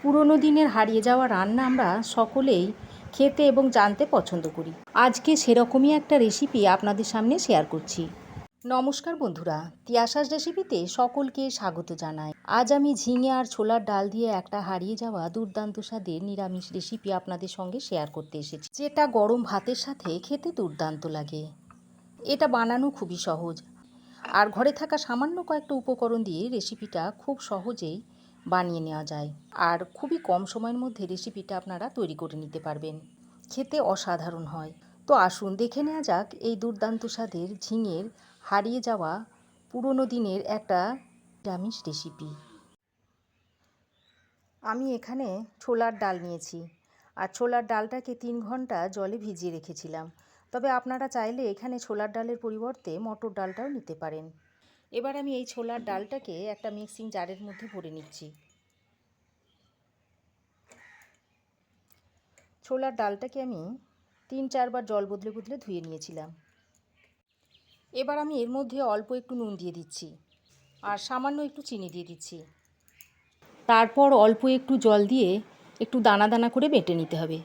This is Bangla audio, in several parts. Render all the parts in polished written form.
পুরনো দিনের হারিয়ে যাওয়া রান্না আমরা সকলেই খেতে এবং জানতে পছন্দ করি। আজকে সেরকমই একটা রেসিপি আপনাদের সামনে শেয়ার করছি। নমস্কার বন্ধুরা, তিয়াশাস রেসিপিতে সকলকে স্বাগত জানাই। আজ আমি ঝিঙে আর ছোলার ডাল দিয়ে একটা হারিয়ে যাওয়া দুর্দান্ত স্বাদের নিরামিষ রেসিপি আপনাদের সঙ্গে শেয়ার করতে এসেছি, যেটা গরম ভাতের সাথে খেতে দুর্দান্ত লাগে। এটা বানানো খুবই সহজ, আর ঘরে থাকা সামান্য কয়েকটা উপকরণ দিয়ে রেসিপিটা খুব সহজেই বানিয়ে নেওয়া যায়, আর খুবই কম সময়ের মধ্যে রেসিপিটা আপনারা তৈরি করে নিতে পারবেন। খেতে অসাধারণ হয়। তো আসুন দেখে নেওয়া যাক এই দুর্দান্ত স্বাদের ঝিঙের হারিয়ে যাওয়া পুরনো দিনের একটা নিরামিষ রেসিপি। আমি এখানে ছোলার ডাল নিয়েছি, আর ছোলার ডালটাকে 3 ঘন্টা জলে ভিজিয়ে রেখেছিলাম। তবে আপনারা চাইলে এখানে ছোলার ডালের পরিবর্তে মটর ডালটাও নিতে পারেন। এবার আমি এই ছোলার ডালটাকে একটা মিক্সিং জারের মধ্যে ভরে নিচ্ছি। ছোলার ডালটাকে আমি 3-4 বার জল বদলে বদলে ধুয়ে নিয়েছিলাম। এবার আমি এর মধ্যে অল্প একটু নুন দিয়ে দিচ্ছি, আর সামান্য একটু চিনি দিয়ে দিচ্ছি। তারপর অল্প একটু জল দিয়ে একটু দানা দানা করে বেটে নিতে হবে।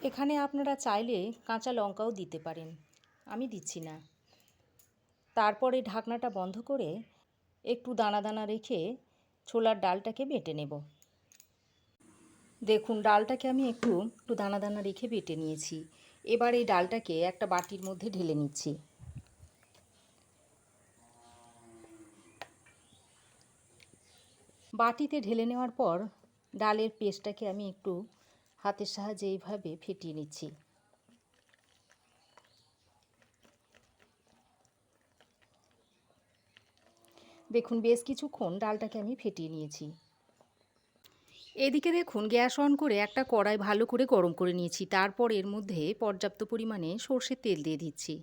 এখানে আপনারা চাইলে কাঁচা লঙ্কাও দিতে পারেন, আমি দিচ্ছি না। তারপরে ঢাকনাটা বন্ধ করে একটু দানা দানা রেখে ছোলার ডালটাকে বেটে নেব। দেখুন, ডালটাকে আমি একটু দানা দানা রেখে বেটে নিয়েছি। এবার এই ডালটাকে একটা বাটির মধ্যে ঢেলে নিচ্ছি। বাটিতে ঢেলে নেওয়ার পর ডালের পেস্টটাকে আমি একটু হাতের সাহায্যে এইভাবে ফেটিয়ে নিচ্ছি। দেখুন, বেশ কিছুক্ষণ ডালটাকে আমি ফেটিয়ে নিয়েছি। এদিকে দেখুন, গ্যাস অন করে একটা কড়াই ভালো করে গরম করে নিয়েছি। তারপর এর মধ্যে পর্যাপ্ত পরিমাণে সর্ষের তেল দিয়ে দিচ্ছি।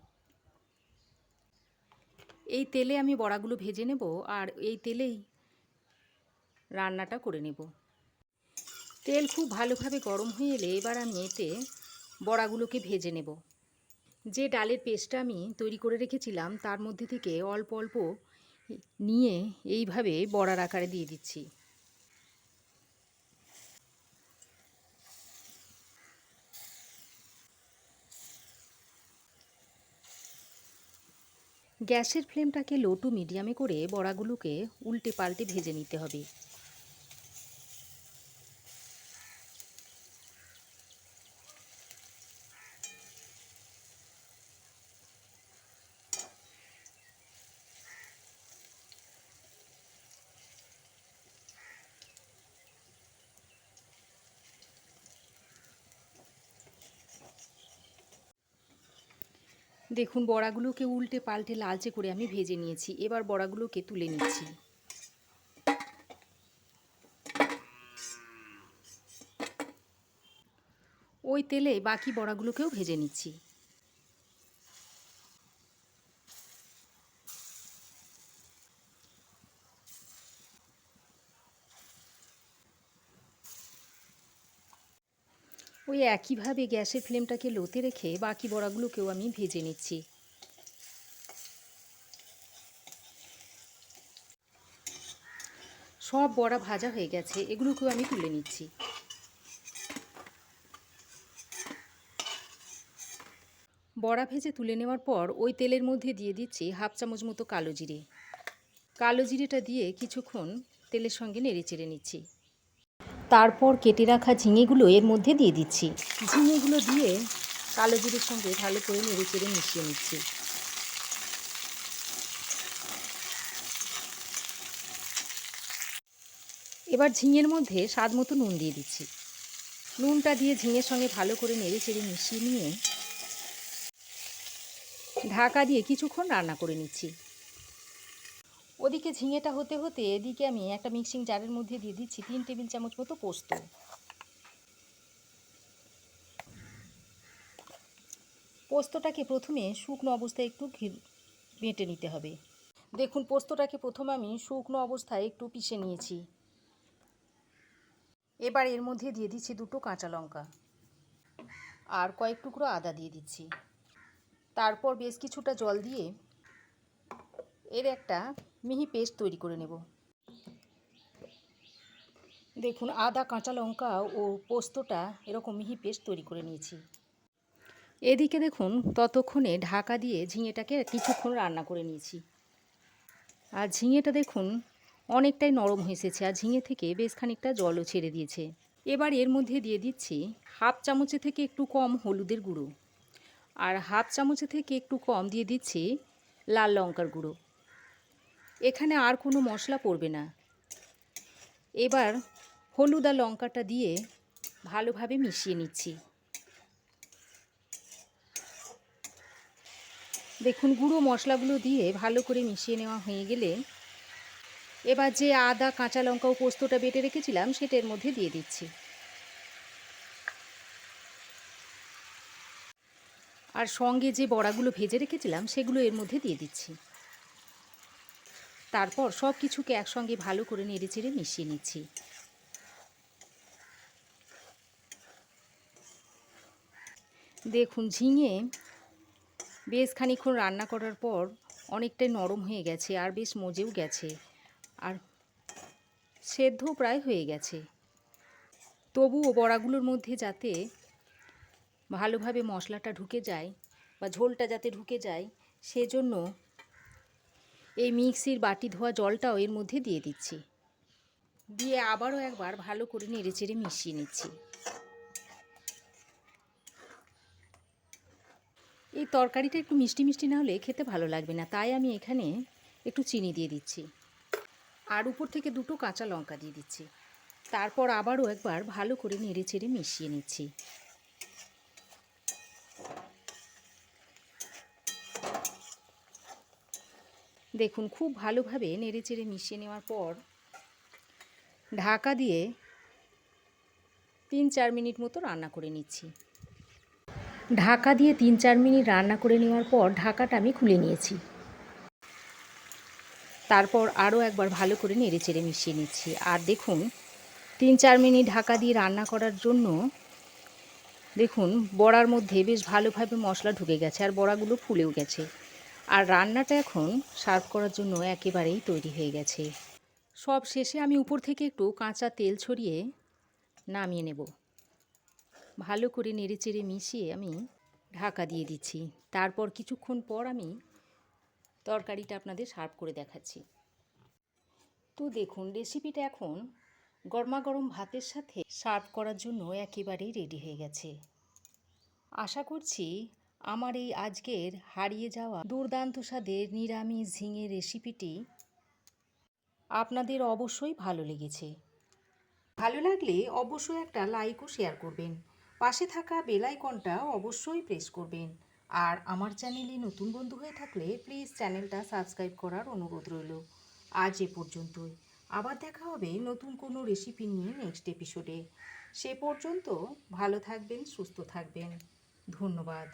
এই তেলে আমি বড়াগুলো ভেজে নেব, আর এই তেলেই রান্নাটা করে নেব। তেল খুব ভালোভাবে গরম হয়ে এলে এবার আমি এতে বড়াগুলোকে ভেজে নেব। যে ডালের পেস্টটা আমি তৈরি করে রেখেছিলাম তার মধ্যে থেকে অল্প অল্প নিয়ে এইভাবে বড়ার আকারে দিয়ে দিচ্ছি। গ্যাসের ফ্লেমটাকে লো টু মিডিয়ামে করে বড়াগুলোকে উল্টে পাল্টে ভেজে নিতে হবে। দেখুন, বড়াগুলোকে উল্টে পাল্টে লালচে করে আমি ভেজে নিয়েছি। এবার বড়াগুলোকে তুলে নিচ্ছি। ওই তেলে বাকি বড়াগুলোকেও ভেজে নিচ্ছি। ওই একইভাবে গ্যাসের ফ্লেমটাকে লোতে রেখে বাকি বড়াগুলোকেও আমি ভেজে নিচ্ছি। সব বড়া ভাজা হয়ে গেছে, এগুলোকেও আমি তুলে নিচ্ছি। বড়া ভেজে তুলে নেওয়ার পর ওই তেলের মধ্যে দিয়ে দিচ্ছি 1/2 চামচ মতো কালো জিরে। কালো জিরেটা দিয়ে কিছুক্ষণ তেলের সঙ্গে নেড়ে চেড়ে নিচ্ছি। তারপর কেটে রাখা ঝিঙেগুলো এর মধ্যে দিয়ে দিচ্ছি। ঝিঙেগুলো দিয়ে কালো জিরের সঙ্গে ভালো করে নেড়ে চেড়ে মিশিয়ে নিচ্ছি। এবার ঝিঙের মধ্যে স্বাদ মতো নুন দিয়ে দিচ্ছি। নুনটা দিয়ে ঝিঙের সঙ্গে ভালো করে নেড়ে চেড়ে মিশিয়ে নিয়ে ঢাকা দিয়ে কিছুক্ষণ রান্না করে নিচ্ছি। ওদিকে ঝিঙেটা হতে হতে এদিকে আমি একটা মিক্সিং জারের মধ্যে দিয়ে দিচ্ছি 3 টেবিল চামচ মতো পোস্ত। পোস্তটাকে প্রথমে শুকনো অবস্থায় একটু বেটে নিতে হবে। দেখুন, পোস্তটাকে প্রথমে আমি শুকনো অবস্থায় একটু পিষে নিয়েছি। এবার এর মধ্যে দিয়ে দিচ্ছি 2টো কাঁচা লঙ্কা, আর কয়েক টুকরো আদা দিয়ে দিচ্ছি। তারপর বেশ কিছুটা জল দিয়ে এর একটা মিহি পেস্ট তৈরি করে নেব। দেখুন আদা কাঁচা লঙ্কা ও পোস্তটা এরকম মিহি পেস্ট তৈরি করে নিয়েছি। এদিকে দেখুন ততক্ষণে ঢাকা দিয়ে ঝিঙেটাকে কিছুক্ষণ রান্না করে নিয়েছি। আর ঝিঙেটা দেখুন অনেকটাই নরম হয়ে এসেছে, আর ঝিঙে থেকে বেশ খানিকটা জলও ছেড়ে দিয়েছে। এবার এর মধ্যে দিয়ে দিচ্ছি হাফ চামচের থেকে একটু কম হলুদের গুঁড়ো, আর হাফ চামচের থেকে একটু কম দিয়ে দিচ্ছি লাল লঙ্কার গুঁড়ো। এখানে আর কোনো মশলা পড়বে না। এবার হলুদ আর লঙ্কাটা দিয়ে ভালোভাবে মিশিয়ে নিচ্ছি। দেখুন গুঁড়ো মশলাগুলো দিয়ে ভালো করে মিশিয়ে নেওয়া হয়ে গেলে এবার যে আদা কাঁচা লঙ্কা ও পোস্তটা বেটে রেখেছিলাম সেটা এর মধ্যে দিয়ে দিচ্ছি। আর সঙ্গে যে বড়াগুলো ভেজে রেখেছিলাম সেগুলো এর মধ্যে দিয়ে দিচ্ছি। তারপর সব কিছুকে একসঙ্গে ভালো করে নেড়েচেড়ে মিশিয়ে নিচ্ছি। দেখুন ঝিঙে বেশ খানিকক্ষণ রান্না করার পর অনেকটাই নরম হয়ে গেছে, আর বেশ মজেও গেছে, আর সেদ্ধ প্রায় হয়ে গেছে। তবুও বড়াগুলোর মধ্যে যাতে ভালোভাবে মশলাটা ঢুকে যায় বা ঝোলটা যাতে ঢুকে যায় সেজন্য এই মিক্সির বাটি ধোয়া জলটাও এর মধ্যে দিয়ে দিচ্ছি। দিয়ে আবারও একবার ভালো করে নেড়েচেড়ে মিশিয়ে নিচ্ছি। এই তরকারিটা একটু মিষ্টি মিষ্টি না হলে খেতে ভালো লাগবে না, তাই আমি এখানে একটু চিনি দিয়ে দিচ্ছি, আর উপর থেকে দুটো কাঁচা লঙ্কা দিয়ে দিচ্ছি। তারপর আবারও একবার ভালো করে নেড়েচেড়ে মিশিয়ে নিচ্ছি। দেখুন খুব ভালোভাবে নেড়েচেড়ে মিশিয়ে নেওয়ার পর ঢাকা দিয়ে 3-4 মিনিট মতো রান্না করে নিচ্ছি। ঢাকা দিয়ে 3-4 মিনিট রান্না করে নেওয়ার পর ঢাকাটা আমি খুলে নিয়েছি। তারপর আরও একবার ভালো করে নেড়েচেড়ে মিশিয়ে নিচ্ছি। আর দেখুন 3-4 মিনিট ঢাকা দিয়ে রান্না করার জন্য দেখুন বড়ার মধ্যে বেশ ভালোভাবে মশলা ঢুকে গেছে, আর বড়াগুলো ফুলেও গেছে, আর রান্নাটা এখন সার্ভ করার জন্য একেবারেই তৈরি হয়ে গেছে। সব শেষে আমি উপর থেকে একটু কাঁচা তেল ছড়িয়ে নামিয়ে নেব। ভালো করে নেড়েচেড়ে মিশিয়ে আমি ঢাকা দিয়ে দিচ্ছি। তারপর কিছুক্ষণ পর আমি তরকারিটা আপনাদের সার্ভ করে দেখাচ্ছি। তো দেখুন রেসিপিটা এখন গরমাগরম ভাতের সাথে সার্ভ করার জন্য একেবারেই রেডি হয়ে গেছে। আশা করছি আমার এই আজকের হারিয়ে যাওয়া দুর্দান্ত স্বাদের নিরামিষ ঝিঙে রেসিপিটি আপনাদের অবশ্যই ভালো লেগেছে। ভালো লাগলে অবশ্যই একটা লাইক ও শেয়ার করবেন। পাশে থাকা বেল আইকনটা অবশ্যই প্রেস করবেন। আর আমার চ্যানেলে নতুন বন্ধু হয়ে থাকলে প্লিজ চ্যানেলটা সাবস্ক্রাইব করার অনুরোধ রইল। আজ এ পর্যন্তই। আবার দেখা হবে নতুন কোনো রেসিপি নিয়ে নেক্সট এপিসোডে। সে পর্যন্ত ভালো থাকবেন, সুস্থ থাকবেন। ধন্যবাদ।